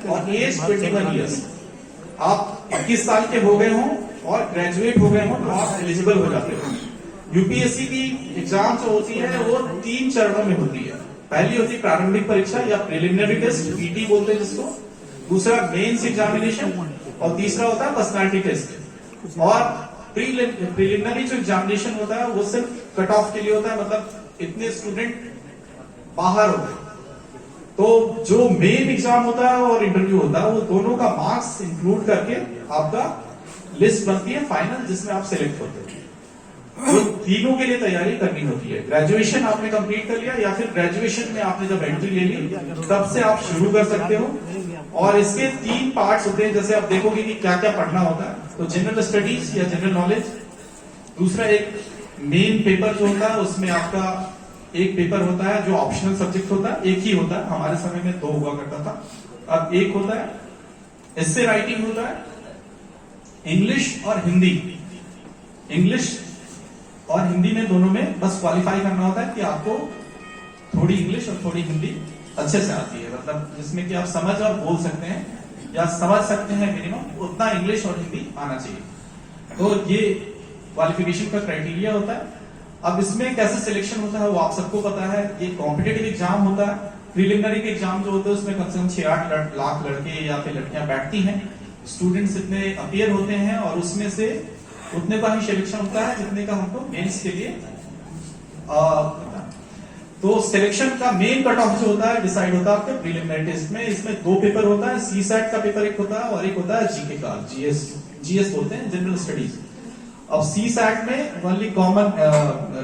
और as 21 years, आप 21 साल के हो गए हों और ग्रेजुएट हो गए हों तो आप एलिजिबल हो जाते हो। यूपीएससी की एग्जाम जो होती है वो 3 चरणों में होती है। पहली होती है प्रारंभिक परीक्षा या प्रिलिमिनरी टेस्ट, पीटी बोलते हैं जिसको, दूसरा मेंस एग्जामिनेशन और तीसरा होता है पर्सनालिटी टेस्ट। और प्रिलिमिनरी जो एग्जामिनेशन होता है वो सिर्फ कट ऑफ के लिए होता है, मतलब इतने स्टूडेंट बाहर होते हैं। तो जो मेन एग्जाम होता है और इंटरव्यू होता है वो दोनों का मार्क्स इंक्लूड करके आपका लिस्ट बनती है फाइनल, जिसमें आप सिलेक्ट होते हैं। तो तीनों के लिए तैयारी करनी होती है। ग्रेजुएशन आपने कंप्लीट कर लिया या फिर ग्रेजुएशन में आपने जब एंट्री ले ली तब से आप शुरू कर सकते हो। और इसके 3 पार्ट्स होते हैं, जैसे आप देखोगे कि क्या क्या पढ़ना होता है। तो जनरल स्टडीज या जनरल नॉलेज, दूसरा एक मेन पेपर जो होता है उसमें आपका एक पेपर होता है जो ऑप्शनल सब्जेक्ट होता है, एक ही होता है, हमारे समय में 2 हुआ करता था, अब एक होता है। एस्से राइटिंग होता है, इंग्लिश और हिंदी। इंग्लिश और हिंदी में दोनों में बस क्वालिफाई करना होता है कि आपको थोड़ी इंग्लिश और थोड़ी हिंदी अच्छे से आती है, मतलब जिसमें कि आप समझ और बोल सकते हैं या समझ सकते हैं मिनिमम उतना इंग्लिश और हिंदी आना चाहिए। तो ये क्वालिफिकेशन का क्राइटेरिया होता है। अब इसमें कैसे सिलेक्शन होता है वो आप सबको पता है। ये कॉम्पिटेटिव एग्जाम होता है। प्रिलिमिनरी के एग्जाम जो होते हैं उसमें कम से कम 6-8 लाख लड़के या फिर लड़कियां बैठती हैं, स्टूडेंट्स इतने अपीयर होते हैं और उसमें से उतने का ही सिलेक्शन होता है जितने का हमको मेंस के लिए तो सिलेक्शन का मेन कट ऑफ जो होता है डिसाइड होता है आपके प्रीलिमिनरी टेस्ट में। इसमें 2 पेपर होता है, सीसैट का पेपर एक होता है और एक होता है जीके का, जीएस बोलते हैं, जनरल स्टडीज। अब सीसैट में ओनली कॉमन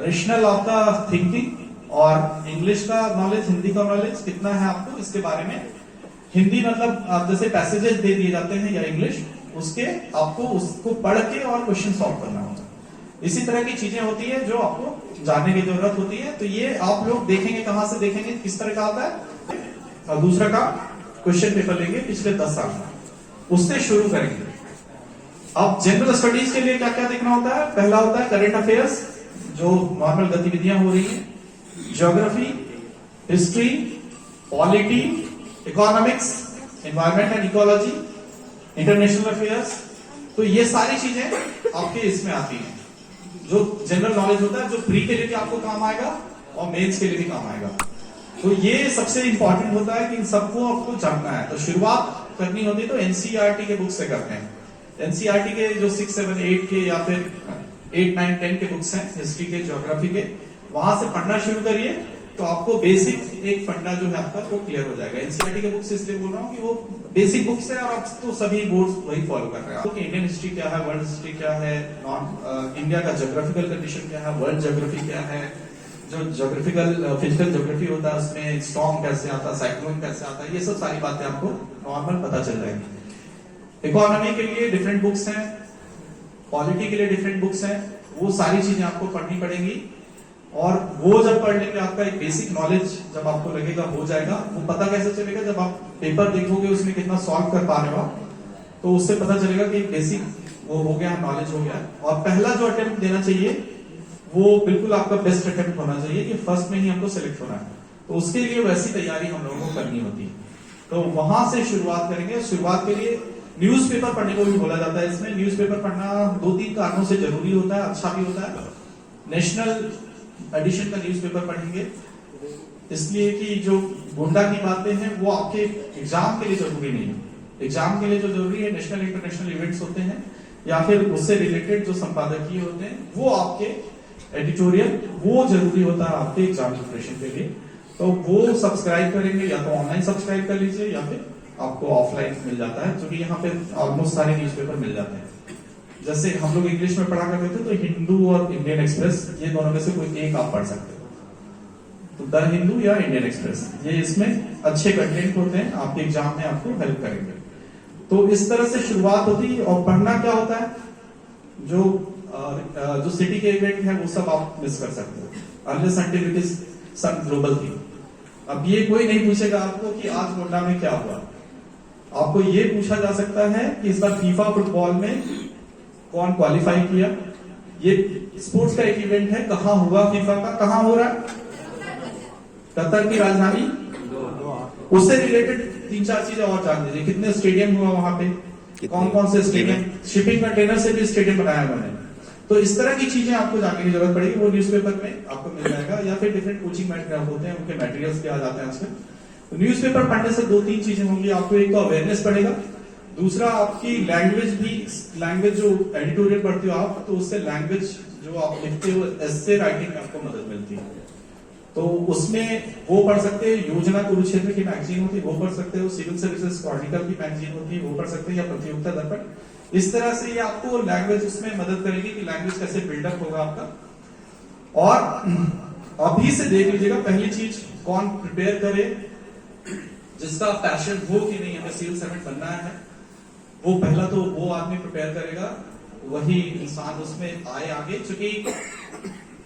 रेशनल आपका थिंकिंग और इंग्लिश का नॉलेज, हिंदी का नॉलेज कितना है आपको इसके बारे में। हिंदी मतलब आप जैसे पैसेजेस दे दिए जाते हैं या इंग्लिश, उसके आपको उसको पढ़ के और क्वेश्चन सॉल्व करना होता है। इसी तरह की चीजें होती है जो आपको जानने की जरूरत होती है। तो ये आप लोग देखेंगे, कहां से देखेंगे, किस तरह का आता है। और दूसरा का क्वेश्चन पेपर लेंगे पिछले 10 साल का, उससे शुरू करेंगे। अब जनरल स्टडीज के लिए क्या क्या देखना होता है। पहला होता है करंट अफेयर्स, जो नॉर्मल गतिविधियां हो रही है, geography, history, polity, economics, environment and ecology, international affairs. तो ये सारी चीजें आपके इसमें आती हैं, जो जनरल नॉलेज होता है, जो प्री के लिए भी आपको काम आएगा और मेंस के लिए भी काम आएगा। तो ये सबसे इंपॉर्टेंट होता है कि इन सबको आपको जानना है। तो शुरुआत करनी होती है तो एनसीईआरटी के बुक से करते हैं। एनसीईआरटी के जो 6, 7, 8 के या फिर 8, 9, 10 के बुक्स हैं हिस्ट्री के, ज्योग्राफी के, वहां से पढ़ना शुरू करिए तो आपको बेसिक एक फंडा जो है आपका वो क्लियर हो जाएगा। एनसीईआरटी के बुक्स इसलिए बोल रहा हूँ कि वो बेसिक बुक्स है और अब तो सभी बोर्ड्स वही फॉलो कर रहे हैं। आपको इंडियन हिस्ट्री क्या है, वर्ल्ड हिस्ट्री क्या है, इंडिया का ज्योग्राफिकल कंडीशन क्या है, वर्ल्ड ज्योग्राफी क्या है, जो ज्योग्राफिकल फिजिकल ज्योग्राफी होता है उसमें स्टॉर्म कैसे आता है, साइक्लोन कैसे आता है, ये सब सारी बातें आपको नॉर्मल पता चल जाएगी। इकोनॉमी के लिए डिफरेंट बुक्स हैं, पॉलिटी के लिए डिफरेंट बुक्स हैं, वो सारी चीजें आपको पढ़नी पड़ेंगी। और वो जब पढ़ लेंगे आपका एक बेसिक नॉलेज जब आपको लगेगा हो जाएगा। वो पता कैसे चलेगा, जब आप पेपर देखोगे उसमें कितना सॉल्व कर पा रहे हो तो उससे पता चलेगा कि बेसिक वो हो गया, नॉलेज हो गया। और पहला जो अटेम्प्ट देना चाहिए वो बिल्कुल आपका बेस्ट अटेम्प्ट होना चाहिए कि फर्स्ट में ही हमको सिलेक्ट होना है। तो उसके लिए वैसी तैयारी हम लोगों को करनी होती है। तो वहां से शुरुआत करेंगे। शुरुआत के लिए न्यूज़पेपर पढ़ने को भी बोला जाता है। इसमें न्यूज़पेपर पढ़ना 2-3 कारणों से जरूरी होता है, अच्छा भी होता है। नेशनल एडिशन का न्यूज़पेपर पढ़ेंगे इसलिए कि जो गुंडा की बातें हैं वो आपके एग्जाम के लिए जरूरी नहीं है। एग्जाम के लिए जो जरूरी है नेशनल इंटरनेशनल इवेंट्स होते हैं या फिर उससे रिलेटेड जो संपादकीय होते हैं वो आपके एडिटोरियल वो जरूरी होता है आपके एग्जाम प्रिपरेशन के लिए। तो वो सब्सक्राइब करेंगे, या तो ऑनलाइन सब्सक्राइब कर लीजिए या फिर आपको ऑफलाइन मिल जाता है, क्योंकि यहाँ पे ऑलमोस्ट सारे न्यूज़पेपर मिल जाते हैं। जैसे हम लोग इंग्लिश में पढ़ा करते थे तो हिंदू और इंडियन एक्सप्रेस, ये दोनों में से कोई एक आप पढ़ सकते हो। तो द हिंदू या इंडियन एक्सप्रेस, ये इसमें अच्छे कंटेंट होते हैं, आपके एग्जाम में आपको हेल्प करेंगे। तो इस तरह से शुरुआत होती है। और पढ़ना क्या होता है, जो सिटी के इवेंट है वो सब आप मिस कर सकते हो unless until it is some global thing. अब ये कोई नहीं पूछेगा आपको कि आज गोंडा में क्या हुआ। आपको ये पूछा जा सकता है कि इस बार फीफा फुटबॉल में कौन क्वालिफाई किया। ये स्पोर्ट्स का एक इवेंट है, कहां हुआ फीफा का, कहां हो रहा है, कतर की राजधानी, उससे रिलेटेड 3-4 चीजें और जान लीजिए, कितने स्टेडियम हुआ वहां पे, कौन कौन से स्टेडियम, शिपिंग कंटेनर से भी स्टेडियम बनाया उन्होंने। तो इस तरह की चीजें आपको जानने की जरूरत पड़ेगी, वो न्यूज़पेपर में आपको मिल जाएगा, या फिर डिफरेंट कोचिंग मटेरियल होते हैं, उनके मटेरियल्स भी आ जाते हैं आजकल। तो न्यूज़पेपर पढ़ने से 2-3 चीजें होंगी आपको, एक तो अवेयरनेस बढ़ेगा, दूसरा आपकी लैंग्वेज भी, लैंग्वेज जो एडिटोरियल पढ़ते हो आप, तो उससे लैंग्वेज जो आप लिखते हो एस्से राइटिंग में आपको मदद मिलती है। तो उसमें वो पढ़ सकते हैं, योजना कुरुक्षेत्र की मैगजीन होती है वो पढ़ सकते हो, सिविल सर्विसेज क्रॉनिकल की मैगजीन होती है वो पढ़ सकते हैं, या प्रतियोगिता दर्पण। इस तरह से ये आपको लैंग्वेज उसमें मदद करेगी कि लैंग्वेज कैसे बिल्डअप होगा आपका। और अभी से देख लीजिएगा, पहली चीज कौन प्रिपेयर करे, जिसका पैशन हो कि नहीं हमें सिविल सर्वेंट बनना है, वो पहला तो वो आदमी प्रिपेयर करेगा, वही इंसान उसमें आए आगे। क्योंकि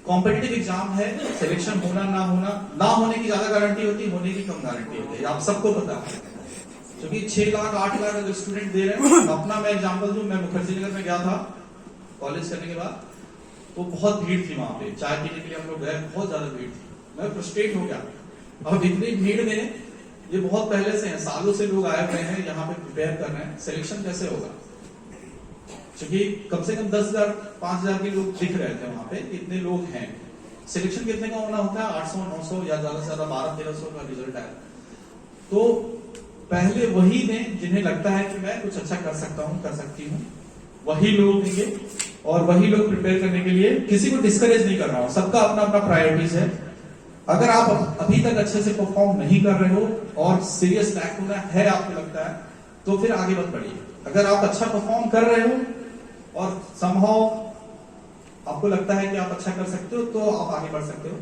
कॉम्पिटिटिव एग्जाम है, सिलेक्शन होना ना होना, ना होने की ज्यादा गारंटी होती है, होने की कम गारंटी होती है, आप सबको पता है। क्योंकि 6 लाख 8 लाख अगर स्टूडेंट दे रहे हैं, अपना मैं एग्जांपल दूं, मैं मुखर्जी नगर में गया था कॉलेज करने के बाद, तो बहुत भीड़ थी वहां पे, चाय पीने के लिए हम लोग गए, बहुत ज्यादा भीड़ थी, मैं फ्रस्ट्रेट हो गया। अब इतनी भीड़ में, ये बहुत पहले से है, सालों से लोग आए हुए हैं यहाँ पे प्रिपेयर कर रहे हैं, सिलेक्शन कैसे होगा? क्योंकि कम से कम 10,000 5,000 के लोग दिख रहे थे वहां पे, इतने लोग हैं, सिलेक्शन कितने का होना होता है? 800 900 या ज्यादा से ज्यादा 1200-1300 का रिजल्ट आया। तो पहले वही ने जिन्हें लगता है कि मैं कुछ अच्छा कर सकता हूं, कर सकती हूं, वही लोग देंगे, और वही लोग प्रिपेयर करने के लिए, किसी को डिस्करेज नहीं कर रहा हूं, सबका अपना अपना प्रायोरिटीज है। अगर आप अभी तक अच्छे से परफॉर्म नहीं कर रहे हो और सीरियस लैक होना है आपको लगता है, तो फिर आगे मत बढ़िए। अगर आप अच्छा परफॉर्म कर रहे हो और समहाउ आपको लगता है कि आप अच्छा कर सकते हो, तो आप आगे बढ़ सकते हो।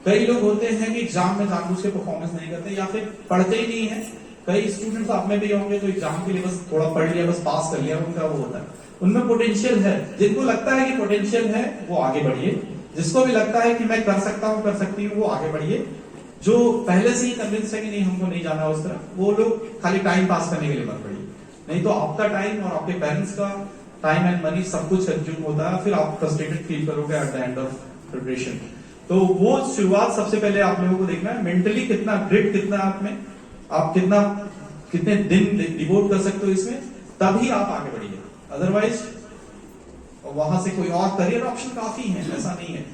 कई लोग होते हैं कि एग्जाम में जानबूझ के परफॉर्मेंस नहीं करते, या फिर पढ़ते ही नहीं है। कई स्टूडेंट्स आप में भी होंगे तो एग्जाम के लिए बस थोड़ा पढ़ लिया, बस पास कर लिया, उनका वो होता है। उनमें पोटेंशियल है, जिनको लगता है कि पोटेंशियल है वो आगे बढ़िए, जिसको भी लगता है कि मैं कर सकता हूं, कर सकती हूँ, वो आगे बढ़िए। जो पहले से ही कन्विंस है कि नहीं हमको नहीं जाना उस तरह, वो लोग खाली टाइम पास करने के लिए मत पढ़िए, नहीं तो आपका टाइम और आपके पेरेंट्स का टाइम एंड मनी सब कुछ कंज्यूम होता है, फिर आप फ्रस्ट्रेटेड फील करोगे at the end of preparation. तो वो शुरुआत सबसे पहले आप लोगों को देखना है, मेंटली कितना ग्रिट कितना आप में, आप कितने दिन डिवोट कर सकते हो इसमें, तभी आप आगे बढ़िए। अदरवाइज वहां से कोई और करियर ऑप्शन काफी है, ऐसा नहीं है,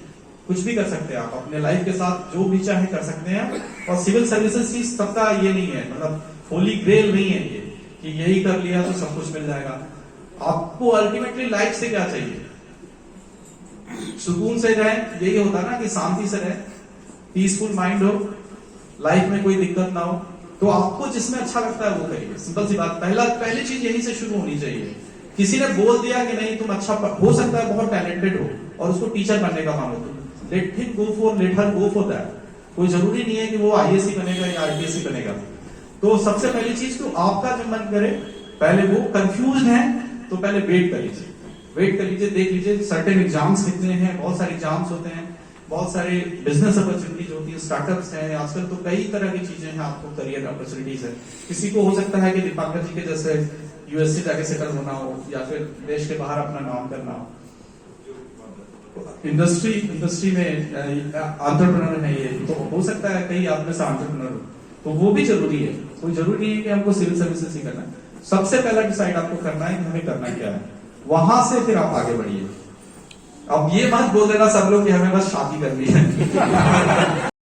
कुछ भी कर सकते हैं आप अपने लाइफ के साथ, जो भी चाहे कर सकते हैं। और सिविल सर्विसेज ही सबका ये नहीं है, मतलब होली ग्रेल नहीं है ये कि यही कर लिया तो सब कुछ मिल जाएगा। आपको अल्टीमेटली लाइफ से क्या चाहिए? सुकून से रहे, यही होता ना कि शांति से रहे, पीसफुल माइंड हो, लाइफ में कोई दिक्कत ना हो, तो आपको जिसमें अच्छा लगता है वो करिए। सिंपल सी बात, पहली चीज यही से शुरू होनी चाहिए। किसी ने बोल दिया कि नहीं तुम अच्छा हो सकता है, बहुत टैलेंटेड हो, और उसको टीचर बनने का मांगो, तुम let him go for, let her go for that. कोई जरूरी नहीं है कि वो आईएएस बनेगा या आईपीएस बनेगा। तो सबसे पहली चीज तो आपका जो मन करे, पहले वो कंफ्यूज है तो पहले वेट कर लीजिए, वेट कर लीजिए, देख लीजिए सर्टेन एग्जाम्स कितने हैं, बहुत सारे एग्जाम्स होते हैं, बहुत सारे बिजनेस अपॉर्चुनिटीज होती है, स्टार्टअप्स हैं आजकल, तो कई तरह की चीजें हैं, आपको करियर अपॉर्चुनिटीज है। किसी को हो सकता है कि दीपांकर जी के जैसे यूएसए जाके सेटल होना हो, या फिर देश के बाहर अपना नाम करना हो। इंडस्ट्री में एंटरप्रेन्योर है ये, तो हो सकता है कई आप में से एंटरप्रेन्योर हो, तो वो भी जरूरी है। कोई जरूरी नहीं है कि हमको सिविल सर्विसेज ही करना है। सबसे पहला डिसाइड आपको करना है कि हमें करना क्या है, वहां से फिर आप आगे बढ़िए। अब ये मत बोल देना सब लोग कि हमें बस शादी करनी है